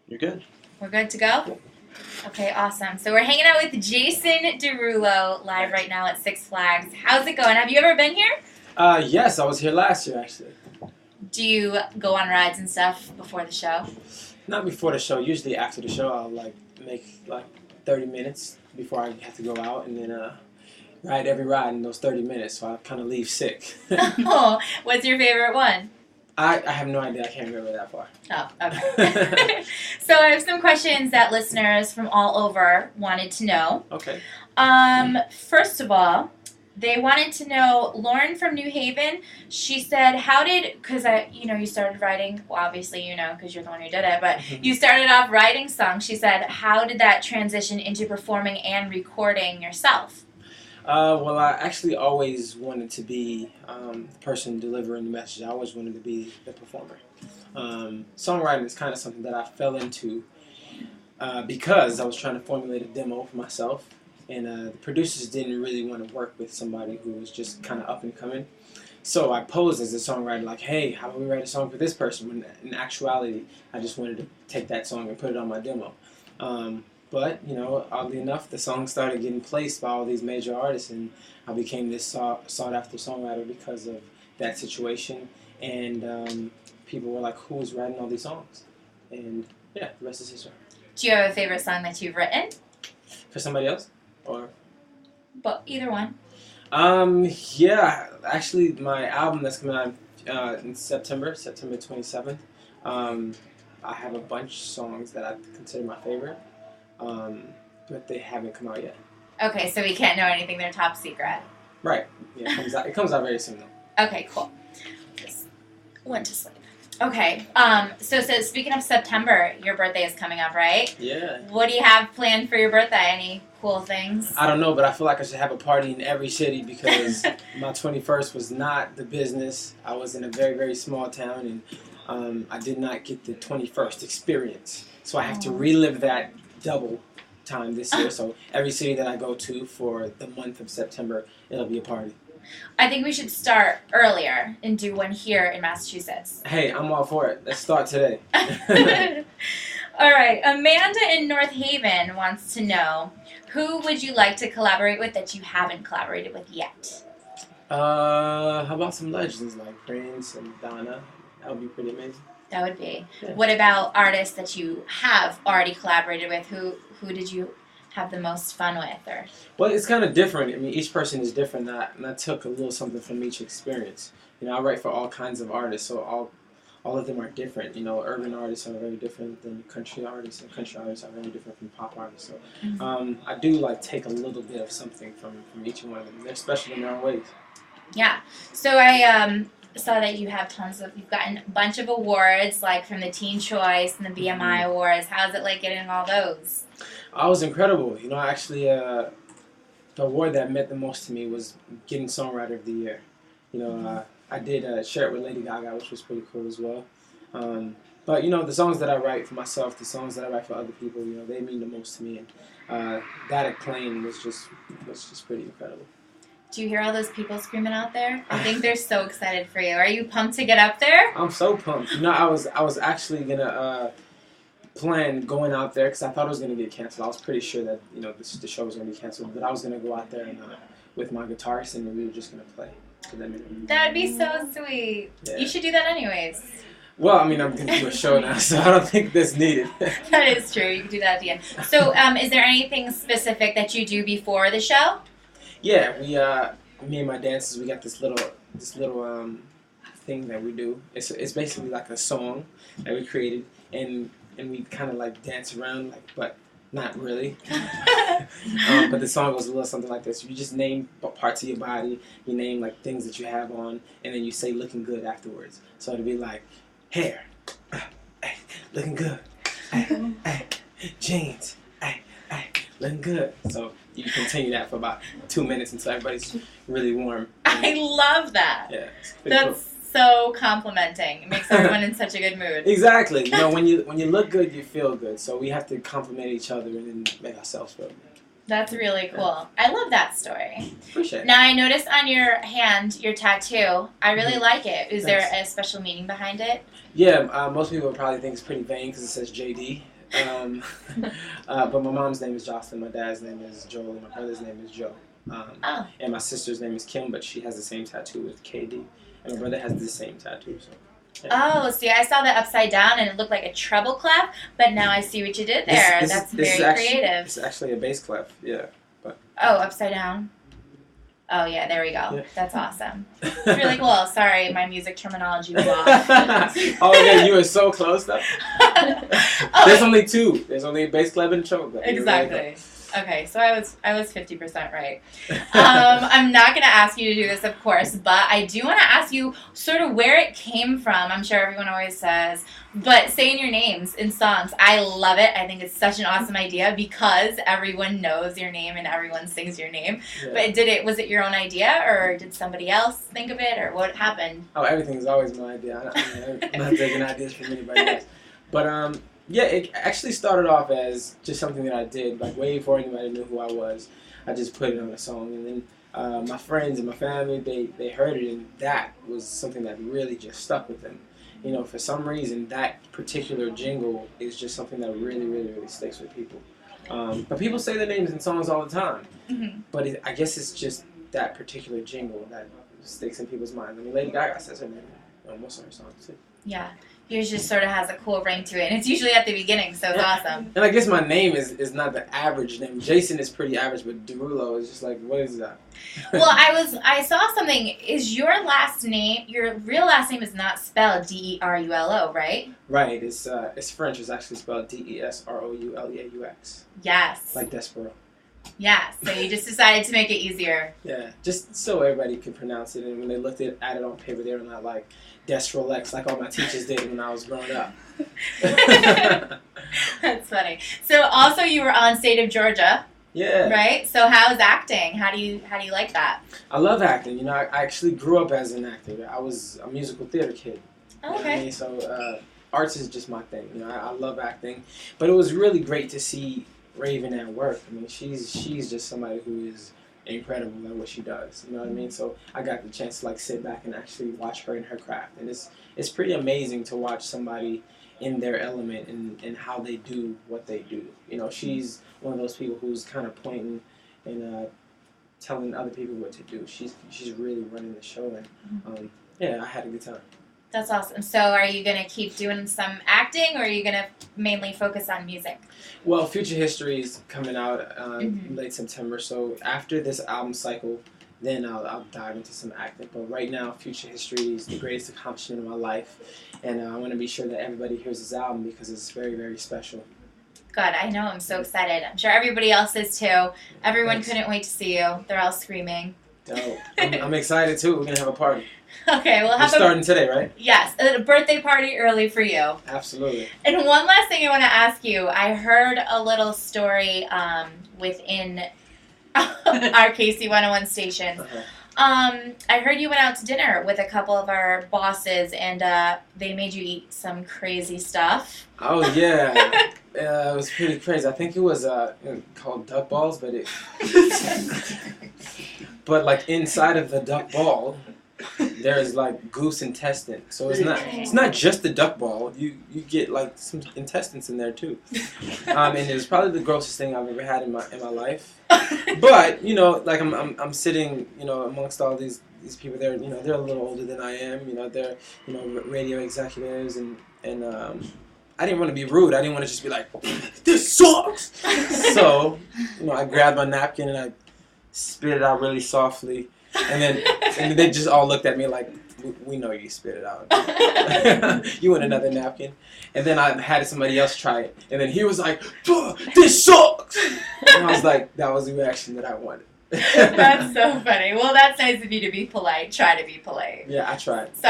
You're good. We're good to go? Okay, awesome. So we're hanging out with Jason Derulo live right now at Six Flags. How's it going? Have you ever been here? Yes, I was here last year, actually. Do you go on rides and stuff before the show? Not before the show. Usually after the show, I'll make 30 minutes before I have to go out, and then ride every ride in those 30 minutes. So I kind of leave sick. Oh, what's your favorite one? I have no idea. I can't remember that far. Oh, okay. So I have some questions that listeners from all over wanted to know. Okay. First of all, they wanted to know, Lauren from New Haven, she said, because you started writing, well, obviously because you're the one who did it, but you started off writing songs. She said, how did that transition into performing and recording yourself? Well, I actually always wanted to be the person delivering the message. I always wanted to be the performer. Songwriting is kind of something that I fell into because I was trying to formulate a demo for myself, and the producers didn't really want to work with somebody who was just kind of up and coming. So I posed as a songwriter, like, hey, how about we write a song for this person? When in actuality, I just wanted to take that song and put it on my demo. But, oddly enough, the song started getting placed by all these major artists, and I became this sought-after songwriter because of that situation. And people were like, who's writing all these songs? And, yeah, the rest is history. Do you have a favorite song that you've written? For somebody else? Or? But either one. Yeah, actually, my album that's coming out in September 27th, I have a bunch of songs that I consider my favorite. But they haven't come out yet. Okay, so we can't know anything. They're top secret. Right. Yeah, it comes out very soon, though. Okay, cool. Just went to sleep. Okay, so speaking of September, your birthday is coming up, right? Yeah. What do you have planned for your birthday? Any cool things? I don't know, but I feel like I should have a party in every city because my 21st was not the business. I was in a very, very small town, and I did not get the 21st experience. So I have to relive that double time this year. So every city that I go to for the month of September, it'll be a party. I think we should start earlier and do one here in Massachusetts. Hey, I'm all for it. Let's start today. All right. Amanda in North Haven wants to know, who would you like to collaborate with that you haven't collaborated with yet? How about some legends like Prince and Donna? That would be pretty amazing. That would be. Yeah. What about artists that you have already collaborated with? Who did you have the most fun with? Or? Well, it's kind of different. I mean, each person is different, and I took a little something from each experience. I write for all kinds of artists, so all of them are different. Urban artists are very different than country artists, and country artists are very different from pop artists. So I do take a little bit of something from each one of them. They're special in their own ways. Yeah. So I saw that you've gotten a bunch of awards, like from the Teen Choice and the BMI Awards. How's it like getting all those? I was incredible. Actually, the award that meant the most to me was getting Songwriter of the Year. I did share it with Lady Gaga, which was pretty cool as well. But the songs that I write for myself, the songs that I write for other people, they mean the most to me, and that acclaim was just pretty incredible. Do you hear all those people screaming out there? I think they're so excited for you. Are you pumped to get up there? I'm so pumped. I was actually gonna plan going out there because I thought it was gonna get canceled. I was pretty sure that the show was gonna be canceled, but I was gonna go out there and with my guitarist, and we were just gonna play. That would be so sweet. Yeah. You should do that anyways. Well, I'm going to do a show now, so I don't think that's needed. That is true. You can do that at the end. So, is there anything specific that you do before the show? Yeah, me and my dancers, we got this little thing that we do. It's basically like a song that we created, and we kind of dance around, but not really. But the song goes a little something like this. You just name parts of your body, you name things that you have on, and then you say "looking good" afterwards. So it'll be like hair, looking good, jeans, looking good. So you continue that for about 2 minutes until everybody's really warm. I love that. Yeah, that's so complimenting. It makes everyone in such a good mood. Exactly. When you look good, you feel good. So we have to compliment each other and then make ourselves feel good. That's really cool. I love that story. Appreciate it. Now, I noticed on your hand, your tattoo. I really like it. Is there Thanks. a special meaning behind it? Yeah, most people would probably think it's pretty vain because it says JD. But my mom's name is Jocelyn, my dad's name is Joel, and my brother's name is Joe. And my sister's name is Kim, but she has the same tattoo with KD. And my brother has the same tattoo. So. Yeah. Oh, see, I saw that upside down and it looked like a treble clef, but now I see what you did there. That's very creative. It's actually a bass clef, yeah. But. Oh, upside down. Oh, yeah, there we go. Yeah. That's awesome. It's really cool. Sorry, my music terminology was off. Oh, yeah, you were so close, though. There's only two. There's only a bass clef and a treble clef. Exactly. Okay, so I was 50% right. I'm not going to ask you to do this, of course, but I do want to ask you sort of where it came from. I'm sure everyone always says, but saying your names in songs. I love it. I think it's such an awesome idea because everyone knows your name and everyone sings your name. Yeah. But was it your own idea or did somebody else think of it or what happened? Oh, everything is always my idea. I'm not taking ideas from anybody else. But yeah, it actually started off as just something that I did, like way before anybody knew who I was. I just put it on a song, and then my friends and my family, they heard it, and that was something that really just stuck with them. You know, for some reason, that particular jingle is just something that really, really, really sticks with people. But people say their names in songs all the time, but I guess it's just that particular jingle that sticks in people's minds. I mean, Lady Gaga says her name on most of her songs, too. Yeah. Yours just sort of has a cool ring to it, and it's usually at the beginning, so it's awesome. And I guess my name is not the average name. Jason is pretty average, but Derulo is just like, what is that? Well, I saw something. Is your last name, your real last name is not spelled Derulo, right? Right. It's French. It's actually spelled Desrouleaux. Yes. Like Despero. Yeah, so you just decided to make it easier. Yeah, just so everybody could pronounce it. And when they looked at it on paper, they were not like Desrouleaux like all my teachers did when I was growing up. That's funny. So also you were on State of Georgia. Yeah. Right? So how's acting? How do you like that? I love acting. You know, I actually grew up as an actor. I was a musical theater kid. Oh, okay. You know what I mean? So arts is just my thing. You know, I love acting. But it was really great to see Raven at work. I mean, she's just somebody who is incredible at what she does. You know what I mean? So I got the chance to like sit back and actually watch her and her craft, and it's pretty amazing to watch somebody in their element and how they do what they do. You know, she's one of those people who's kind of pointing and telling other people what to do. She's really running the show, and yeah, I had a good time. That's awesome. So are you going to keep doing some acting, or are you going to mainly focus on music? Well, Future History is coming out late September, so after this album cycle, then I'll dive into some acting. But right now, Future History is the greatest accomplishment of my life, and I want to be sure that everybody hears this album because it's very, very special. God, I know. I'm so excited. I'm sure everybody else is too. Everyone Thanks. Couldn't wait to see you. They're all screaming. Dope. I'm excited, too. We're going to have a party. Okay, we'll We're have starting today, right? Yes, a birthday party early for you. Absolutely. And one last thing I want to ask you. I heard a little story within our KC101 stations. I heard you went out to dinner with a couple of our bosses, and they made you eat some crazy stuff. Oh, yeah. It was pretty crazy. I think it was called duck balls, but but like inside of the duck ball, there's like goose intestine. So it's not just the duck ball. You get like some intestines in there too. And it was probably the grossest thing I've ever had in my life. But you know, like I'm sitting, you know, amongst all these people. They're, you know, they're a little older than I am. You know, they're, you know, radio executives, and I didn't want to be rude. I didn't want to just be like, this sucks. So, you know, I grabbed my napkin and I spit it out really softly. And then they just all looked at me like, we know you spit it out. You want another napkin? And then I had somebody else try it. And then he was like, this sucks. And I was like, that was the reaction that I wanted. That's so funny. Well, that's nice of you to be polite. Try to be polite. Yeah, I tried. Sorry.